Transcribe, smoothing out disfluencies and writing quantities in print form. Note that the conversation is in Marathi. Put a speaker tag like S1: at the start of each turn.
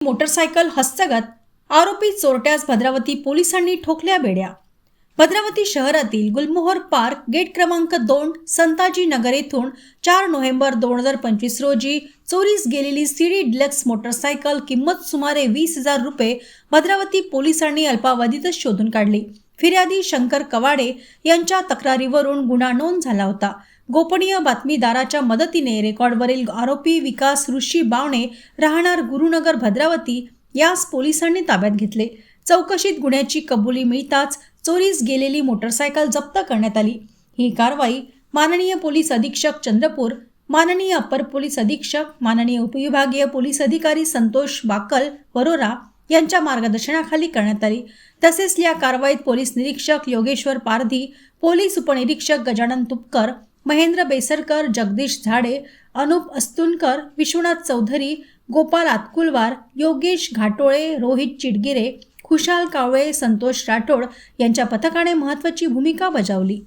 S1: मोटरसायकल हस्तगत, आरोपी चोरट्यास भद्रावती पोलिसांनी ठोकल्या बेड्या। भद्रावती शहरातील गुलमोहर पार्क गेट क्रमांक 2 संताजी नगर येथून 4 नोव्हेंबर 2025 रोजी चोरीस गेलेली सीडी डिलक्स मोटरसायकल किंमत सुमारे 20,000 रुपये भद्रावती पोलिसांनी अल्पावधीतच शोधून काढली। फिर्यादी शंकर कवाडे यांच्या तक्रारीवरून गुन्हा नोंद झाला होता। गोपनीय बातमीदाराच्या मदतीने रेकॉर्डवरील आरोपी विकास ऋषी बावणे राहणार गुरुनगर भद्रावती यास पोलिसांनी ताब्यात घेतले। चौकशीत गुन्ह्याची कबुली मिळताच चोरीस गेलेली मोटरसायकल जप्त करण्यात आली। ही कारवाई माननीय पोलीस अधीक्षक चंद्रपूर, माननीय अपर पोलीस अधीक्षक, माननीय उपविभागीय पोलीस अधिकारी संतोष बाकल वरोरा यांच्या मार्गदर्शनाखाली करण्यात आली। तसेच या कारवाईत पोलीस निरीक्षक योगेश्वर पारधी, पोलीस उपनिरीक्षक गजानन तुपकर, महेंद्र बेसरकर, जगदीश झाडे, अनुप अस्तुनकर, विश्वनाथ चौधरी, गोपाल आतकुलवार, योगेश घाटोळे, रोहित चिडगिरे, खुशाल कावळे, संतोष राठोड यांच्या पथकाने महत्त्वाची भूमिका बजावली।